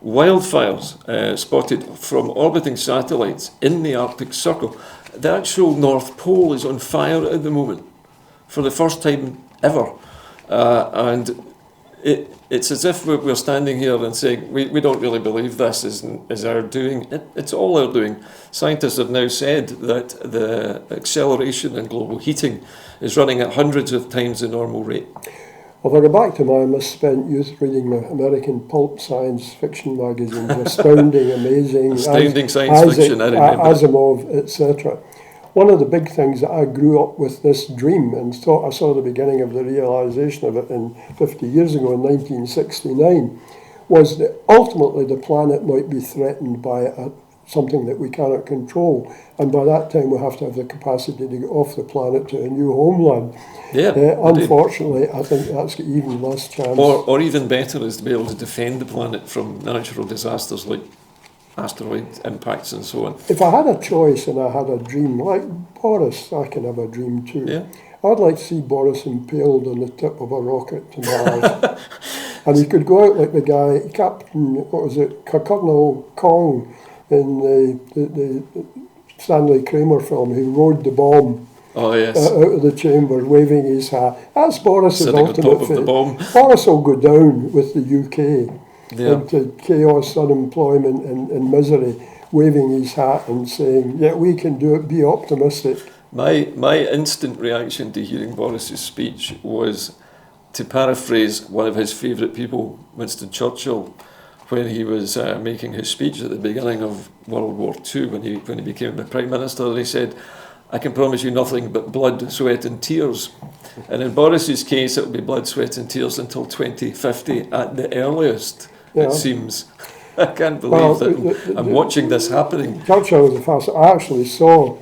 E: wildfires spotted from orbiting satellites in the Arctic Circle. The actual North Pole is on fire at the moment for the first time ever. And it's as if we're standing here and saying, we don't really believe this is our doing. It's all our doing. Scientists have now said that the acceleration in global heating is running at hundreds of times the normal rate.
F: Well, if I go back to my misspent youth reading the American pulp science fiction magazines, astounding, amazing,
E: astounding science fiction, I remember.
F: Asimov, etc. One of the big things that I grew up with this dream and thought I saw the beginning of the realisation of it in 50 years ago in 1969 was that ultimately the planet might be threatened by something that we cannot control, and by that time we have to have the capacity to get off the planet to a new homeland. Unfortunately, I think that's got even less chance.
E: Or even better is to be able to defend the planet from natural disasters like asteroid impacts and so on.
F: If I had a choice and I had a dream, like Boris, I can have a dream too.
E: Yeah.
F: I'd like to see Boris impaled on the tip of a rocket to Mars. And he could go out like the guy, Captain, Colonel Kong in the Stanley Kramer film, who rode the bomb out of the chamber, waving his hat. That's Boris's ultimate fate. Boris will go down with the UK. Into chaos, unemployment and misery, waving his hat and saying, we can do it, be optimistic.
E: My instant reaction to hearing Boris's speech was to paraphrase one of his favourite people, Winston Churchill, when he was making his speech at the beginning of World War II, when he became the Prime Minister, and he said, I can promise you nothing but blood, sweat and tears. And in Boris's case, it will be blood, sweat and tears until 2050 at the earliest. It seems. I can't believe that I'm watching this happening.
F: Churchill was a fast. I actually saw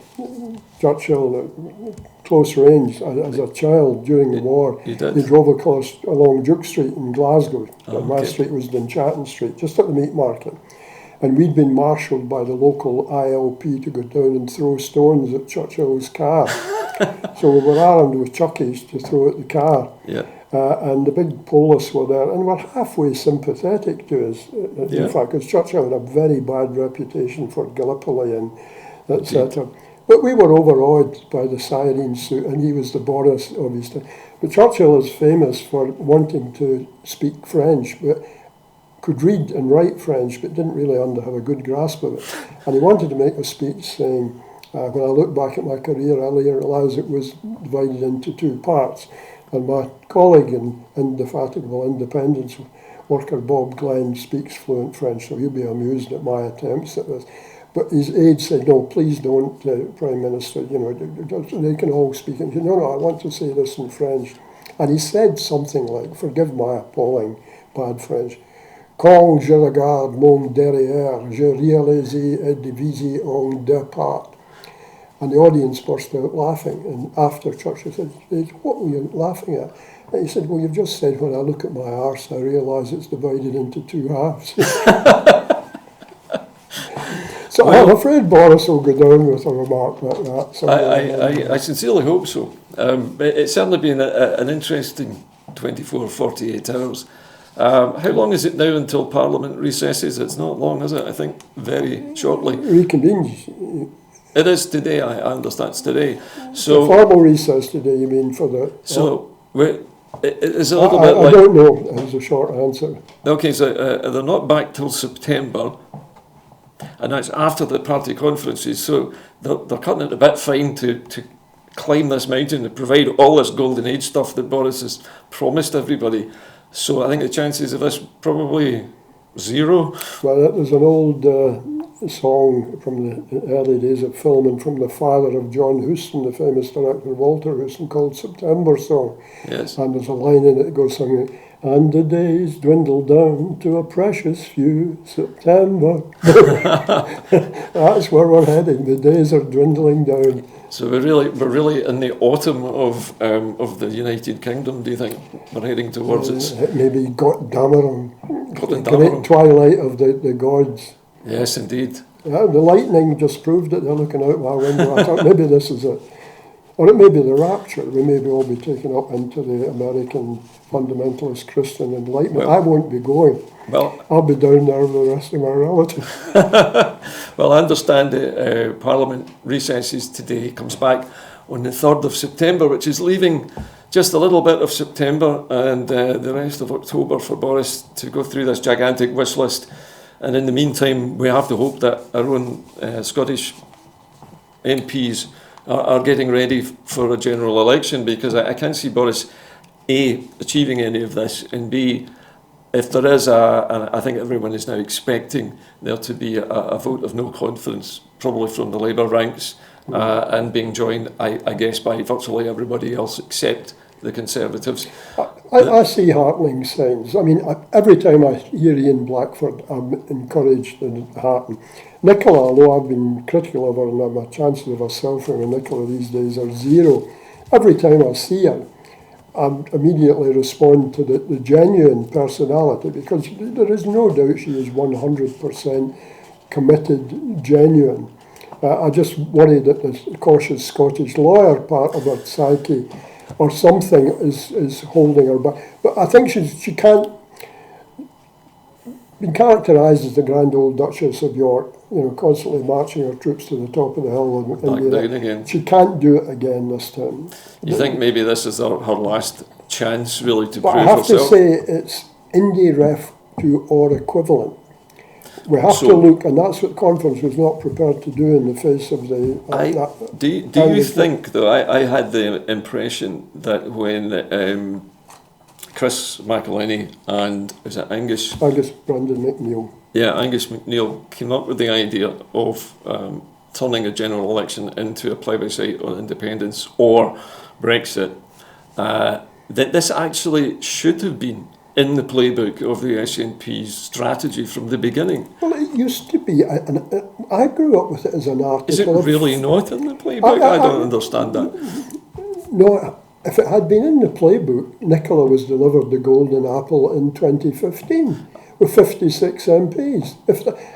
F: Churchill at close range as a child during the war.
E: You did?
F: He drove across along Duke Street in Glasgow. My
E: okay.
F: street was Dunchatten Street, just at the meat market. And we'd been marshalled by the local ILP to go down and throw stones at Churchill's car. So we were armed with chuckies to throw at the car.
E: Yeah.
F: And the big police were there and were halfway sympathetic to us, in fact, because Churchill had a very bad reputation for Gallipoli and etc. But we were overawed by the siren suit, and he was the Boris of his time. But Churchill is famous for wanting to speak French, but could read and write French, but didn't really have a good grasp of it. And he wanted to make a speech saying, when I look back at my career, I realised it was divided into two parts. And my colleague and indefatigable independence worker Bob Glenn speaks fluent French, so he'll be amused at my attempts at this. But his aide said, no, please don't, Prime Minister, they can all speak. And he said, no, I want to say this in French. And he said something like, forgive my appalling bad French, quand je regarde mon derrière, je réalise et divise en deux parts. And the audience burst out laughing. And after Churchill said, what were you laughing at? And he said, well, you've just said, when I look at my arse, I realise it's divided into two halves. So I'm afraid Boris will go down with a remark like that.
E: I sincerely hope so. It's certainly been an interesting 24, 48 hours. How long is it now until Parliament recesses? It's not long, is it? I think very shortly.
F: Reconvenes.
E: It is today, I understand it's today. So
F: the formal recess today, you mean, for the...
E: So, it's a little bit
F: I
E: like...
F: don't know, is a short answer.
E: Okay, so they're not back till September, and that's after the party conferences, so they're cutting it a bit fine to climb this mountain, to provide all this golden age stuff that Boris has promised everybody. So I think the chances of this probably zero.
F: Well, there's an old song from the early days of film and from the father of John Huston, the famous director Walter Huston, called September Song.
E: Yes.
F: And there's a line in it that goes something, and the days dwindle down to a precious few, September. That's where we're heading. The days are dwindling down.
E: So we're really in the autumn of the United Kingdom. Do you think we're heading towards it?
F: Maybe Dameron, the great twilight of the gods.
E: Yes, indeed.
F: Yeah, the lightning just proved it. They're looking out my window. I thought maybe this is it. Or it may be the rapture. We may all be taken up into the American fundamentalist Christian enlightenment. I won't be going.
E: Well,
F: I'll be down there with the rest of my relatives.
E: Well, I understand that Parliament recesses today, comes back on the 3rd of September, which is leaving just a little bit of September and the rest of October for Boris to go through this gigantic wish list. And in the meantime, we have to hope that our own Scottish MPs are getting ready for a general election, because I can't see Boris, A, achieving any of this, and B, if there is and I think everyone is now expecting there to be a vote of no confidence, probably from the Labour ranks, and being joined, I guess, by virtually everybody else except the Conservatives.
F: I see heartening signs. I mean, every time I hear Ian Blackford, I'm encouraged and heartened. Nicola, although I've been critical of her, and my chances of herself and Nicola these days are zero. Every time I see her, I immediately respond to the genuine personality, because there is no doubt she is 100% committed, genuine. I just worry that the cautious Scottish lawyer part of her psyche or something is holding her back. But I think she can't be characterised as the grand old Duchess of York, constantly marching her troops to the top of the hill.
E: Again.
F: She can't do it again this time.
E: You think maybe this is her last chance, really, to
F: but
E: prove
F: I have
E: herself?
F: to say it's Indie Ref to or equivalent. We have to look, and that's what conference was not prepared to do in the face of the...
E: do you think, though, I had the impression that when Chris McElhinney and, is it Angus
F: Brendan McNeill.
E: Yeah, Angus McNeill came up with the idea of turning a general election into a plebiscite on independence or Brexit, that this actually should have been in the playbook of the SNP's strategy from the beginning.
F: Well, it used to be, and I grew up with it as an article.
E: Is it really not in the playbook? I don't understand that.
F: No, if it had been in the playbook, Nicola was delivered the golden apple in 2015 with 56 MPs.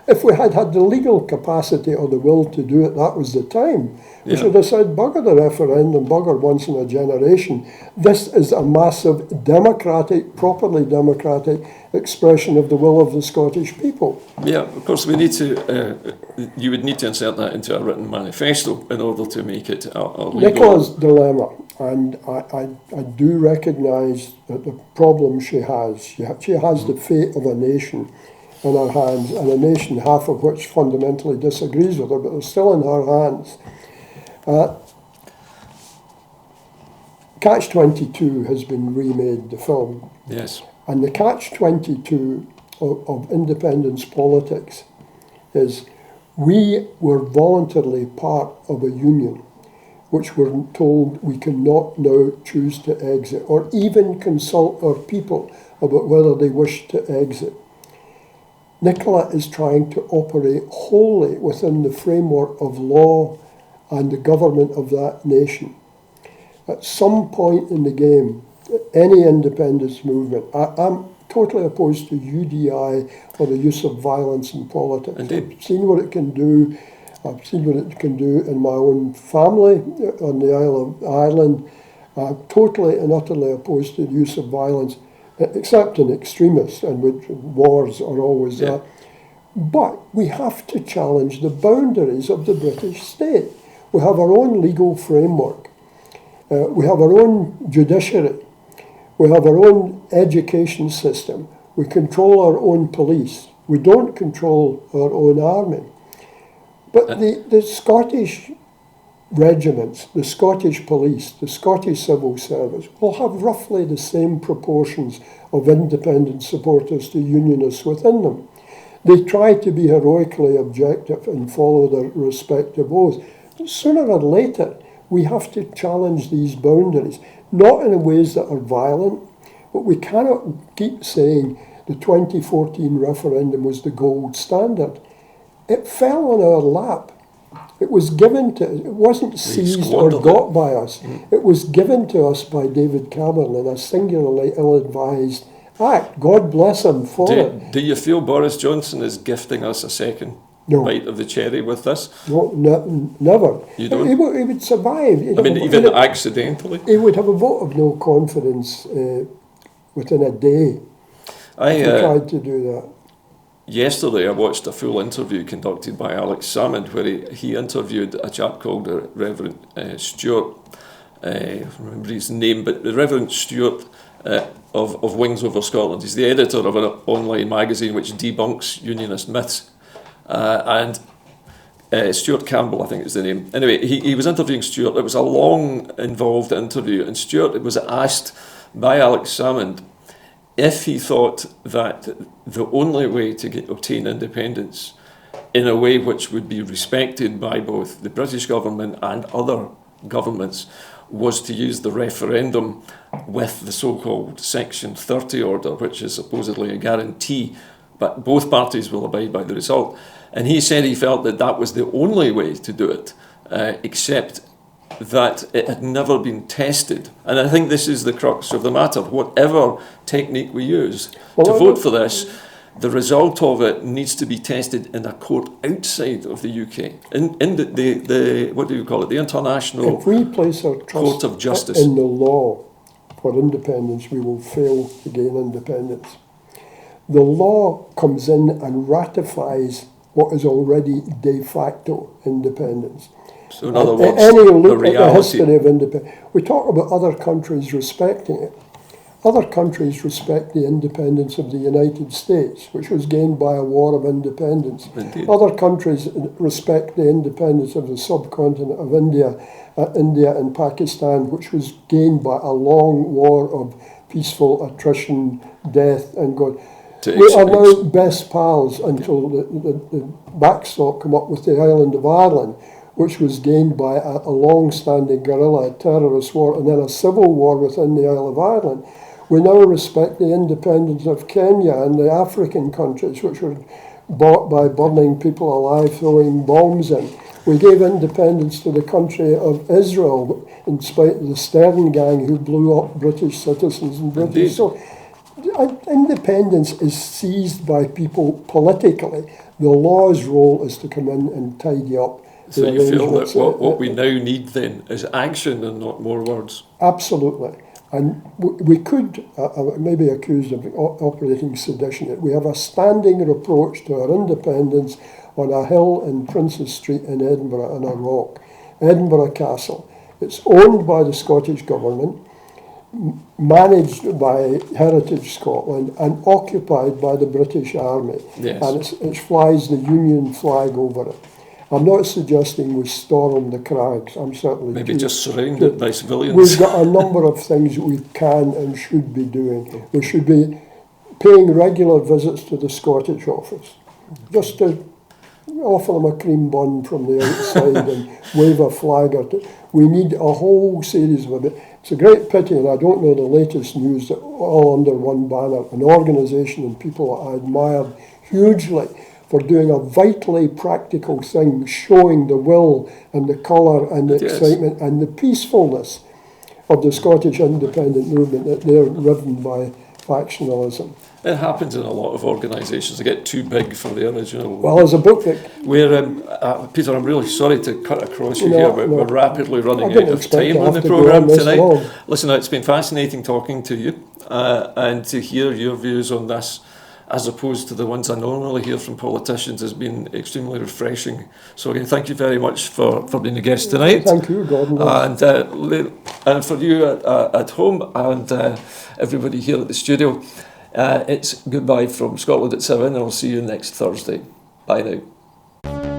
F: If we had had the legal capacity or the will to do it, that was the time. We should have said, bugger the referendum, bugger once in a generation. This is a massive democratic, properly democratic expression of the will of the Scottish people.
E: Yeah, of course, we need to. You would need to insert that into a written manifesto in order to make it a legal.
F: Nicola's dilemma, and I do recognise that the problem she has. She has the fate of a nation in her hands, and a nation half of which fundamentally disagrees with her, but they're still in her hands. Catch-22 has been remade, the film.
E: Yes.
F: And the catch-22 of independence politics is we were voluntarily part of a union which were told we cannot now choose to exit or even consult our people about whether they wish to exit. Nicola is trying to operate wholly within the framework of law and the government of that nation. At some point in the game, any independence movement, I'm totally opposed to UDI or the use of violence in politics.
E: Indeed.
F: I've seen what it can do. I've seen what it can do in my own family on the Isle of Ireland. I'm totally and utterly opposed to the use of violence, except in extremists, and which wars are always that. But we have to challenge the boundaries of the British state. We have our own legal framework. We have our own judiciary. We have our own education system. We control our own police. We don't control our own army. But the Scottish regiments, the Scottish police, the Scottish civil service will have roughly the same proportions of independent supporters to unionists within them. They try to be heroically objective and follow their respective oaths. Sooner or later, we have to challenge these boundaries, not in ways that are violent, but we cannot keep saying the 2014 referendum was the gold standard. It fell on our lap. It was given to us. It wasn't seized or got by us. It was given to us by David Cameron in a singularly ill-advised act. God bless him for it.
E: Do you feel Boris Johnson is gifting us a second bite of the cherry with this?
F: No, never.
E: You don't?
F: He would survive.
E: I mean, even accidentally?
F: He would have a vote of no confidence within a day if he tried to do that.
E: Yesterday I watched a full interview conducted by Alex Salmond where he interviewed a chap called Reverend Stewart. I don't remember his name, but the Reverend Stewart of Wings Over Scotland. He's the editor of an online magazine which debunks unionist myths. And Stuart Campbell, I think is the name. Anyway, he was interviewing Stuart. It was a long, involved interview, and Stuart was asked by Alex Salmond if he thought that the only way to obtain independence in a way which would be respected by both the British government and other governments was to use the referendum with the so-called Section 30 order, which is supposedly a guarantee, but both parties will abide by the result. And he said he felt that that was the only way to do it, except that it had never been tested. And I think this is the crux of the matter. Whatever technique we use to vote for this, the result of it needs to be tested in a court outside of the UK, in the what do you call it, the International
F: If we place our trust
E: Court of Justice
F: in the law for independence, we will fail to gain independence. The law comes in and ratifies what is already de facto independence.
E: So in other words,
F: any
E: the
F: look at the
E: reality.
F: history of independence, we talk about other countries respecting it. Other countries respect the independence of the United States, which was gained by a war of independence.
E: Indeed.
F: Other countries respect the independence of the subcontinent of India and Pakistan, which was gained by a long war of peaceful attrition, death, and God. We are now best pals until the backstop come up with the island of Ireland, which was gained by a long-standing guerrilla terrorist war and then a civil war within the Isle of Ireland. We now respect the independence of Kenya and the African countries, which were bought by burning people alive, throwing bombs in. We gave independence to the country of Israel, in spite of the Stern gang who blew up British citizens and British.
E: Indeed.
F: So independence is seized by people politically. The law's role is to come in and tidy up.
E: So you feel that what we now need then is action and not more words?
F: Absolutely. And we could maybe accused of operating sedition. We have a standing reproach to our independence on a hill in Princes Street in Edinburgh on a rock. Edinburgh Castle. It's owned by the Scottish Government, managed by Heritage Scotland and occupied by the British Army.
E: Yes.
F: And it flies the Union flag over it. I'm not suggesting we storm the crags. I'm certainly
E: Maybe just surround it by civilians.
F: We've got a number of things we can and should be doing. We should be paying regular visits to the Scottish office, just to offer them a cream bun from the outside and wave a flag or two. We need a whole series of it. It's a great pity, and I don't know the latest news, that all under one banner, an organisation and people that I admired hugely for doing a vitally practical thing, showing the will and the colour and the excitement and the peacefulness of the Scottish independent movement, that they're riven by factionalism.
E: It happens in a lot of organisations. They get too big for the original.
F: Well, there's a book that...
E: Peter, I'm really sorry to cut across you here, but we're rapidly running out of time on the
F: to
E: programme
F: go on
E: tonight.
F: long.
E: Listen, it's been fascinating talking to you and to hear your views on this, as opposed to the ones I normally hear from politicians, has been extremely refreshing. So again, thank you very much for being a guest tonight.
F: Thank you, Gordon.
E: And for you at home and everybody here at the studio, it's goodbye from Scotland at 7, and I'll see you next Thursday. Bye now.